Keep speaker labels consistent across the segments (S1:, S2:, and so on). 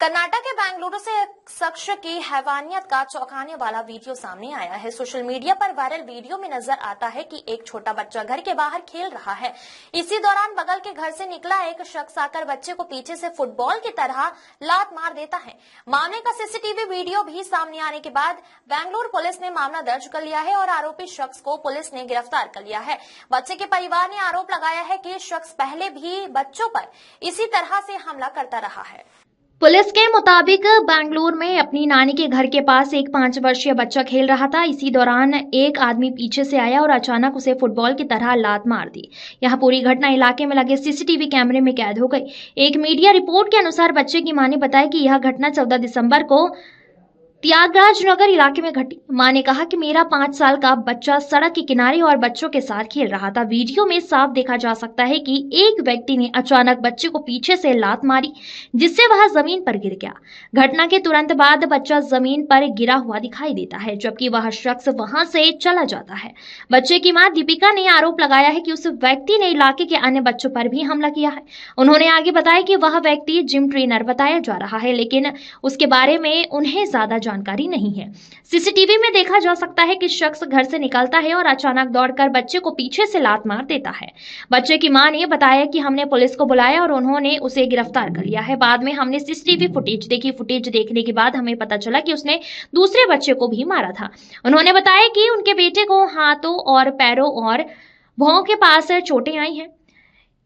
S1: कर्नाटक के बेंगलुरु से एक शख्स की हैवानियत का चौंकाने वाला वीडियो सामने आया है। सोशल मीडिया पर वायरल वीडियो में नजर आता है कि एक छोटा बच्चा घर के बाहर खेल रहा है। इसी दौरान बगल के घर से निकला एक शख्स आकर बच्चे को पीछे से फुटबॉल की तरह लात मार देता है। मामले का सीसीटीवी वीडियो भी सामने आने के बाद बेंगलुरु पुलिस ने मामला दर्ज कर लिया है और आरोपी शख्स को पुलिस ने गिरफ्तार कर लिया है। बच्चे के परिवार ने आरोप लगाया है कि शख्स पहले भी बच्चों पर इसी तरह से हमला करता रहा है।
S2: पुलिस के मुताबिक बेंगलुरु में अपनी नानी के घर के पास एक 5 वर्षीय बच्चा खेल रहा था। इसी दौरान एक आदमी पीछे से आया और अचानक उसे फुटबॉल की तरह लात मार दी। यह पूरी घटना इलाके में लगे सीसीटीवी कैमरे में कैद हो गई। एक मीडिया रिपोर्ट के अनुसार बच्चे की मां ने बताया कि यह घटना 14 दिसंबर को त्यागराज नगर इलाके में घटी। मां ने कहा कि मेरा 5 साल का बच्चा सड़क के किनारे और बच्चों के साथ खेल रहा था। वीडियो में साफ देखा जा सकता है कि एक व्यक्ति ने अचानक बच्चे को पीछे से लात मारी, जिससे वह जमीन पर गिर गया। घटना के तुरंत बाद बच्चा जमीन पर गिरा हुआ दिखाई देता है, जबकि वह शख्स वहां से चला जाता है। बच्चे की मां दीपिका ने आरोप लगाया है कि उस व्यक्ति ने इलाके के अन्य बच्चों पर भी हमला किया है। उन्होंने आगे बताया कि वह व्यक्ति जिम ट्रेनर बताया जा रहा है, लेकिन उसके बारे में उन्हें ज्यादा जानकारी नहीं है। सीसीटीवी में देखा जा सकता है कि शख्स घर से निकलता है और अचानक दौड़कर बच्चे को पीछे से लात मार देता है। बच्चे की मां ने बताया कि हमने पुलिस को बुलाया और उन्होंने उसे गिरफ्तार कर लिया है। बाद में हमने सीसीटीवी फुटेज देखी। फुटेज देखने के बाद हमें पता चला कि उसने दूसरे बच्चे को भी मारा था। उन्होंने बताया कि उनके बेटे को हाथों और पैरों और भौं के पास चोटें आई हैं।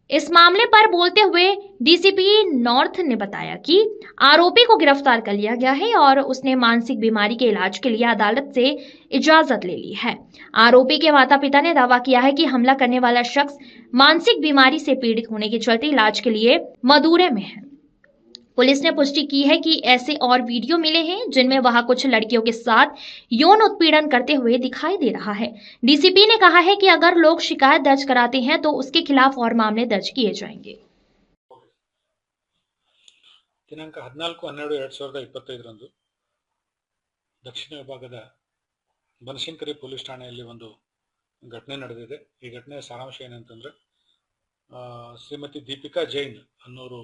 S2: इस मामले पर बोलते हुए डीसीपी नॉर्थ ने बताया कि आरोपी को गिरफ्तार कर लिया गया है और उसने मानसिक बीमारी के इलाज के लिए अदालत से इजाजत ले ली है। आरोपी के माता पिता ने दावा किया है कि हमला करने वाला शख्स मानसिक बीमारी से पीड़ित होने के चलते इलाज के लिए मदुरै में है। पुलिस ने पुष्टि की है कि ऐसे और वीडियो मिले हैं जिनमें वह कुछ लड़कियों के साथ यौन उत्पीड़न करते हुए दिखाई दे रहा है। डीसीपी ने कहा है कि अगर लोग शिकायत दर्ज कराते हैं तो उसके खिलाफ और मामले दर्ज किए जाएंगे।
S3: ದಿನಾಂಕ 14/12/2025 ರಂದು ದಕ್ಷಿಣ ವಿಭಾಗದ ಬನಶಂಕರಿ ಪೊಲೀಸ್ ಠಾಣೆಯಲ್ಲಿ ಒಂದು ಘಟನೆ ನಡೆದಿದೆ. ಈ ಘಟನೆಯ ಸಾರಾಂಶ ಏನಂತಂದ್ರೆ, ಶ್ರೀಮತಿ ದೀಪಿಕಾ ಜೈನ್ ಅನ್ನೋರು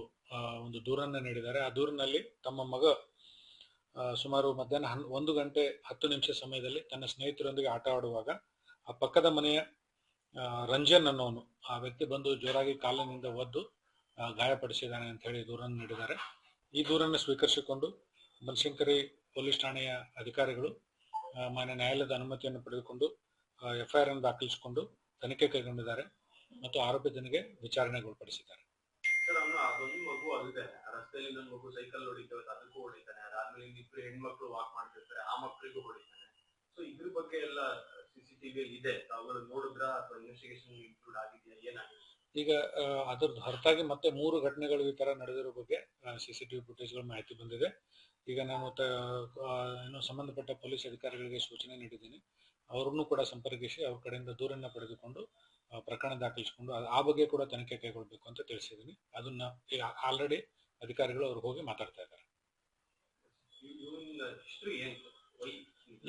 S3: ಒಂದು ದೂರನ್ನು ನೀಡಿದ್ದಾರೆ. ಆ ದೂರಿನಲ್ಲಿ ತಮ್ಮ ಮಗ ಸುಮಾರು ಮಧ್ಯಾಹ್ನ 1 ಗಂಟೆ 10 ನಿಮಿಷ ಸಮಯದಲ್ಲಿ ತನ್ನ ಸ್ನೇಹಿತರೊಂದಿಗೆ ಆಟ ಆಡುವಾಗ ಆ ಪಕ್ಕದ ಮನೆಯ ರಂಜನ್ ಅನ್ನೋನು ಆ ವ್ಯಕ್ತಿ ಬಂದು ಜೋರಾಗಿ ಕಾಲಿನಿಂದ ಒದ್ದು ಗಾಯಪಡಿಸಿದ್ದಾನೆ ಅಂತ ಹೇಳಿ ದೂರನ್ನು ನೀಡಿದ್ದಾರೆ. ಈ ದೂರನ್ನು ಸ್ವೀಕರಿಸಿಕೊಂಡು ಬನಶಂಕರಿ ಪೊಲೀಸ್ ಠಾಣೆಯ ಅಧಿಕಾರಿಗಳು ಮಾನ್ಯ ನ್ಯಾಯಾಲಯದ ಅನುಮತಿಯನ್ನು ಪಡೆದುಕೊಂಡು ಎಫ್ಐಆರ್ ಅನ್ನು ದಾಖಲಿಸಿಕೊಂಡು ತನಿಖೆ ಕೈಗೊಂಡಿದ್ದಾರೆ ಮತ್ತು ಆರೋಪಿತನಿಗೆ ವಿಚಾರಣೆಗೊಳಪಡಿಸಿದ್ದಾರೆ.
S4: ಅದೊಂದು ಮಗು ಆಗಿದೆ, ರಸ್ತೆಯಲ್ಲಿ ಇನ್ನೊಂದು ಮಗು ಸೈಕಲ್ ಹೊಡಿತೇವೆ, ಅದಕ್ಕೂ ಹೊಡಿತಾನೆ. ಅದಾದ್ಮೇಲೆ ಇಬ್ರು ಹೆಣ್ಮಕ್ಳು ವಾಕ್ ಮಾಡ್ತಿರ್ತಾರೆ, ಆ ಮಕ್ಕಳಿಗೂ ಹೊಡಿತಾನೆ. ಸೊ ಇದ್ರ ಬಗ್ಗೆ ಎಲ್ಲ ಸಿಸಿಟಿವಿ ಇದೆ, ತಾವುಗಳು ನೋಡಿದ್ರ ಅಥವಾ ಇನ್ವೆಸ್ಟಿಗೇಷನ್ ಇನ್ಕ್ಲೂಡ್ ಆಗಿದೆಯಾ, ಏನಾಗಿದೆ?
S3: ಈಗ ಅದರದ್ದು ಹೊರತಾಗಿ ಮತ್ತೆ 3 ಘಟನೆಗಳು ಈ ತರ ನಡೆದಿರೋ ಬಗ್ಗೆ ಸಿಸಿಟಿವಿ ಫುಟೇಜ್ಗಳ ಮಾಹಿತಿ ಬಂದಿದೆ. ಈಗ ನಾನು ಏನು ಸಂಬಂಧಪಟ್ಟ ಪೊಲೀಸ್ ಅಧಿಕಾರಿಗಳಿಗೆ ಸೂಚನೆ ನೀಡಿದ್ದೀನಿ. ಅವರನ್ನು ಕೂಡ ಸಂಪರ್ಕಿಸಿ ಅವ್ರ ಕಡೆಯಿಂದ ದೂರನ್ನ ಪಡೆದುಕೊಂಡು ಪ್ರಕರಣ ದಾಖಲಿಸಿಕೊಂಡು ಆ ಬಗ್ಗೆ ಕೂಡ ತನಿಖೆ ಕೈಗೊಳ್ಳಬೇಕು ಅಂತ ತಿಳಿಸಿದ್ದೀನಿ. ಅದನ್ನ ಈಗ ಆಲ್ರೆಡಿ ಅಧಿಕಾರಿಗಳು ಅವ್ರಿಗೆ ಹೋಗಿ ಮಾತಾಡ್ತಾ ಇದ್ದಾರೆ.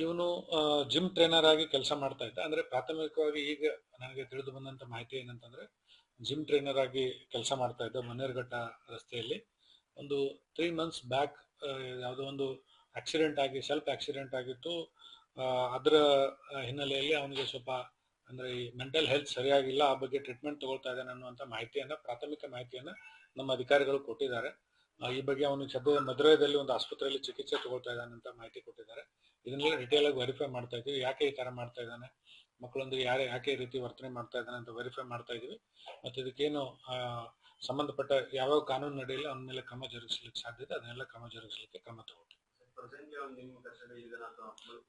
S3: ಇವನು ಜಿಮ್ ಟ್ರೈನರ್ ಆಗಿ ಕೆಲಸ ಮಾಡ್ತಾ ಇದ್ದ. ಅಂದ್ರೆ ಪ್ರಾಥಮಿಕವಾಗಿ ಈಗ ನನಗೆ ತಿಳಿದು ಬಂದಂತ ಮಾಹಿತಿ ಏನಂತಂದ್ರೆ, ಜಿಮ್ ಟ್ರೈನರ್ ಆಗಿ ಕೆಲಸ ಮಾಡ್ತಾ ಇದ್ದ ಮನ್ನೇರ್ಘಟ್ಟ ರಸ್ತೆಯಲ್ಲಿ ಒಂದು 3 months ಬ್ಯಾಕ್ ಯಾವುದೋ ಒಂದು ಆಕ್ಸಿಡೆಂಟ್ ಆಗಿ ಸೆಲ್ಫ್ ಆಕ್ಸಿಡೆಂಟ್ ಆಗಿತ್ತು. ಅದರ ಹಿನ್ನೆಲೆಯಲ್ಲಿ ಅವನಿಗೆ ಸ್ವಲ್ಪ ಅಂದ್ರೆ ಈ ಮೆಂಟಲ್ ಹೆಲ್ತ್ ಸರಿಯಾಗಿಲ್ಲ, ಆ ಬಗ್ಗೆ ಟ್ರೀಟ್ಮೆಂಟ್ ತಗೊಳ್ತಾ ಇದ್ದಾನೆ ಅನ್ನುವಂಥ ಮಾಹಿತಿಯನ್ನ, ಪ್ರಾಥಮಿಕ ಮಾಹಿತಿಯನ್ನ ನಮ್ಮ ಅಧಿಕಾರಿಗಳು ಕೊಟ್ಟಿದ್ದಾರೆ. ಈ ಬಗ್ಗೆ ಅವನಿಗೆ ಸದ್ಯ ಮಧುರೈದಲ್ಲಿ ಒಂದು ಆಸ್ಪತ್ರೆಯಲ್ಲಿ ಚಿಕಿತ್ಸೆ ತಗೊಳ್ತಾ ಇದ್ದಾನೆ ಅಂತ ಮಾಹಿತಿ ಕೊಟ್ಟಿದ್ದಾರೆ. ಇದನ್ನೆಲ್ಲ ಡಿಟೇಲ್ ಆಗಿ ವೆರಿಫೈ ಮಾಡ್ತಾ ಇದ್ದೀವಿ. ಯಾಕೆ ಈ ತರ ಮಾಡ್ತಾ ಇದ್ದಾನೆ, ಮಕ್ಕಳೊಂದಿಗೆ ಯಾಕೆ ಈ ರೀತಿ ವರ್ತನೆ ಮಾಡ್ತಾ ಇದ್ದಾನೆ ಅಂತ ವೆರಿಫೈ ಮಾಡ್ತಾ ಇದೀವಿ. ಮತ್ತೆ ಇದಕ್ಕೇನು ಸಂಬಂಧಪಟ್ಟ ಯಾವ ಕಾನೂನು ನಡೆಯಲ್ಲ ಅವನ ಮೇಲೆ ಕ್ರಮ ಜರುಗಿಸಲಿಕ್ಕೆ ಸಾಧ್ಯತೆ, ಅದನ್ನೆಲ್ಲ ಕ್ರಮ ಜರುಗಿಸಲಿಕ್ಕೆ ಕ್ರಮ ತಗೊಳ್ತೀವಿ.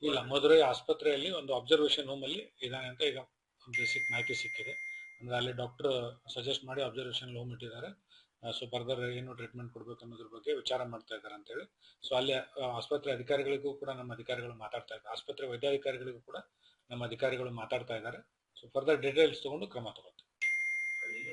S3: ಇಲ್ಲ, ಮಧುರೈ ಆಸ್ಪತ್ರೆಯಲ್ಲಿ ಒಂದು ಅಬ್ಸರ್ವೇಷನ್ ಹೋಮ್ ಅಲ್ಲಿ ಇದಾನೆ ಅಂತ ಈಗ ಬೇಸಿಕ್ ಮಾಹಿತಿ ಸಿಕ್ಕಿದೆ. ಅಂದ್ರೆ ಅಲ್ಲಿ ಡಾಕ್ಟರ್ ಸಜೆಸ್ಟ್ ಮಾಡಿ ಅಬ್ಸರ್ವೇಷನ್ ಹೋಮ್ ಇಟ್ಟಿದ್ದಾರೆ. ಸೊ ಫರ್ದರ್ ಏನು ಟ್ರೀಟ್ಮೆಂಟ್ ಕೊಡ್ಬೇಕು ಅನ್ನೋದ್ರ ಬಗ್ಗೆ ವಿಚಾರ ಮಾಡ್ತಾ ಇದ್ದಾರೆ ಅಂತ ಹೇಳಿ. ಸೊ ಅಲ್ಲಿ ಆಸ್ಪತ್ರೆ ಅಧಿಕಾರಿಗಳಿಗೂ ಕೂಡ ನಮ್ಮ ಅಧಿಕಾರಿಗಳು ಮಾತಾಡ್ತಾ ಇದ್ದಾರೆ. ಆಸ್ಪತ್ರೆ ವೈದ್ಯಾಧಿಕಾರಿಗಳಿಗೂ ಕೂಡ ನಮ್ಮ ಅಧಿಕಾರಿಗಳು ಮಾತಾಡ್ತಾ ಇದ್ದಾರೆ. ಸೊ ಫರ್ದರ್ ಡೀಟೇಲ್ಸ್ ತಗೊಂಡು ಕ್ರಮ ತಗೊಳ್ತೀವಿ.